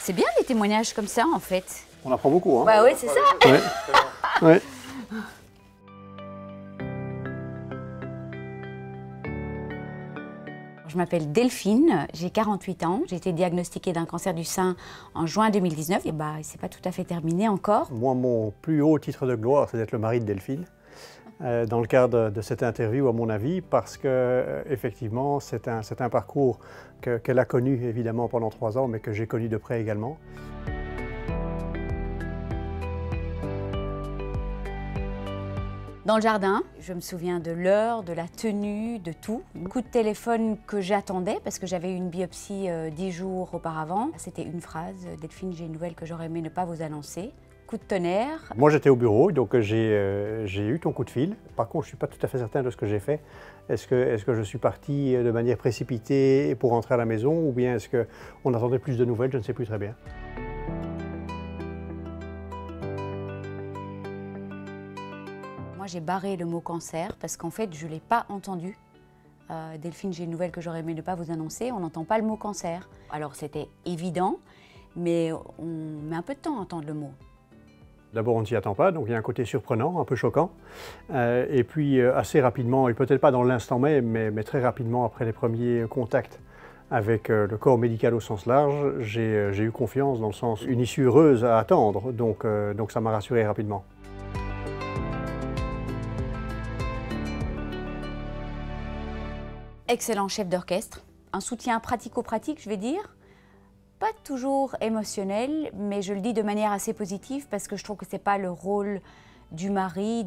C'est bien des témoignages comme ça en fait. On apprend beaucoup, hein. Bah oui, c'est ça. Ouais. Ouais. Je m'appelle Delphine, j'ai 48 ans. J'ai été diagnostiquée d'un cancer du sein en juin 2019. Et bah, c'est pas tout à fait terminé encore. Moi, mon plus haut titre de gloire, c'est d'être le mari de Delphine. Dans le cadre de cette interview, à mon avis, parce que effectivement, c'est un parcours qu'elle a connu évidemment pendant 3 ans, mais que j'ai connu de près également. Dans le jardin, je me souviens de l'heure, de la tenue, de tout. Un coup de téléphone que j'attendais parce que j'avais eu une biopsie 10 jours auparavant. C'était une phrase, Delphine, j'ai une nouvelle que j'aurais aimé ne pas vous annoncer. Coup de tonnerre. Moi, j'étais au bureau, donc j'ai eu ton coup de fil. Par contre, je ne suis pas tout à fait certain de ce que j'ai fait. Est-ce que je suis parti de manière précipitée pour rentrer à la maison ou bien est-ce qu'on attendait plus de nouvelles? Je ne sais plus très bien. Moi, j'ai barré le mot cancer parce qu'en fait, je ne l'ai pas entendu. Delphine, j'ai une nouvelle que j'aurais aimé ne pas vous annoncer. On n'entend pas le mot cancer. Alors, c'était évident, mais on met un peu de temps à entendre le mot. D'abord, on ne s'y attend pas, donc il y a un côté surprenant, un peu choquant. Et puis, assez rapidement, et peut-être pas dans l'instant même, mais très rapidement, après les premiers contacts avec le corps médical au sens large, j'ai eu confiance dans le sens une issue heureuse à attendre, donc ça m'a rassuré rapidement. Excellent chef d'orchestre, un soutien pratico-pratique, je vais dire. Pas toujours émotionnel, mais je le dis de manière assez positive parce que je trouve que ce n'est pas le rôle du mari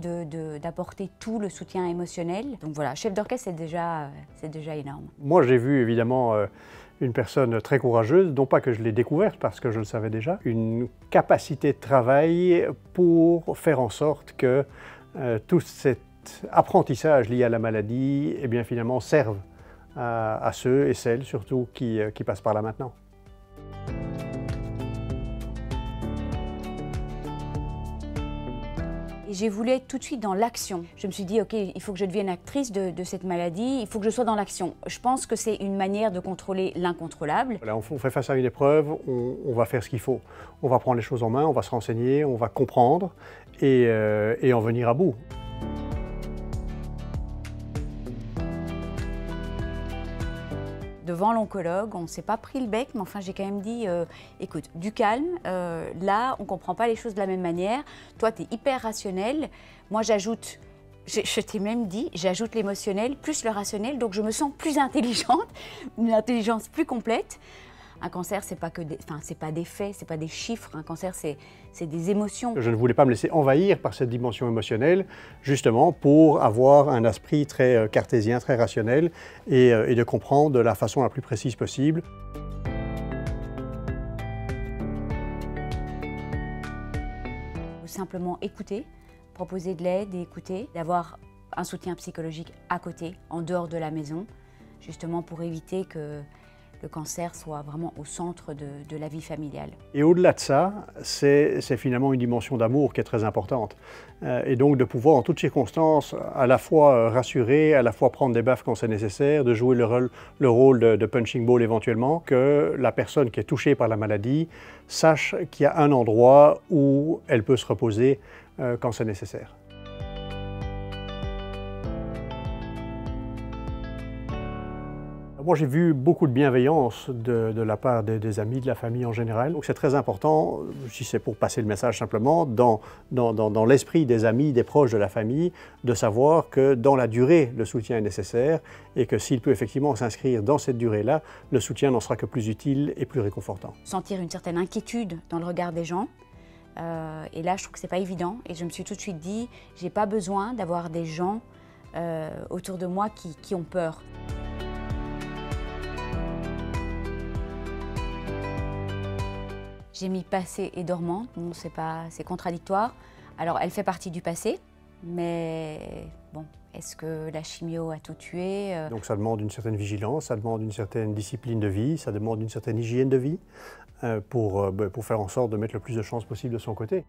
d'apporter tout le soutien émotionnel. Donc voilà, chef d'orchestre, c'est déjà énorme. Moi, j'ai vu évidemment une personne très courageuse, non pas que je l'ai découverte parce que je le savais déjà, une capacité de travail pour faire en sorte que tout cet apprentissage lié à la maladie, eh bien, finalement, serve à ceux et celles surtout qui passent par là maintenant. Et j'ai voulu être tout de suite dans l'action. Je me suis dit, ok, il faut que je devienne actrice de cette maladie, il faut que je sois dans l'action. Je pense que c'est une manière de contrôler l'incontrôlable. Voilà, on fait face à une épreuve, on va faire ce qu'il faut. On va prendre les choses en main, on va se renseigner, on va comprendre et en venir à bout. Devant l'oncologue, on ne s'est pas pris le bec, mais enfin j'ai quand même dit, écoute, du calme, là on ne comprend pas les choses de la même manière, toi tu es hyper rationnel, moi j'ajoute, je t'ai même dit, j'ajoute l'émotionnel plus le rationnel, donc je me sens plus intelligente, une intelligence plus complète. Un cancer, c'est pas des faits, c'est pas des chiffres. Un cancer, c'est des émotions. Je ne voulais pas me laisser envahir par cette dimension émotionnelle, justement pour avoir un esprit très cartésien, très rationnel et de comprendre de la façon la plus précise possible. Ou simplement écouter, proposer de l'aide et écouter, d'avoir un soutien psychologique à côté, en dehors de la maison, justement pour éviter que le cancer soit vraiment au centre de la vie familiale. Et au-delà de ça, c'est finalement une dimension d'amour qui est très importante. Et donc de pouvoir en toutes circonstances à la fois rassurer, à la fois prendre des baffes quand c'est nécessaire, de jouer le rôle de punching ball éventuellement, que la personne qui est touchée par la maladie sache qu'il y a un endroit où elle peut se reposer quand c'est nécessaire. Moi, j'ai vu beaucoup de bienveillance de la part des amis, de la famille en général. Donc c'est très important, si c'est pour passer le message simplement, dans l'esprit des amis, des proches de la famille, de savoir que dans la durée, le soutien est nécessaire et que s'il peut effectivement s'inscrire dans cette durée-là, le soutien n'en sera que plus utile et plus réconfortant. Sentir une certaine inquiétude dans le regard des gens. Et là, je trouve que ce n'est pas évident. Et je me suis tout de suite dit, je n'ai pas besoin d'avoir des gens autour de moi qui ont peur. J'ai mis passé et dormante, bon, c'est contradictoire. Alors, elle fait partie du passé, mais bon, est-ce que la chimio a tout tué? Donc ça demande une certaine vigilance, ça demande une certaine discipline de vie, ça demande une certaine hygiène de vie pour faire en sorte de mettre le plus de chances possible de son côté.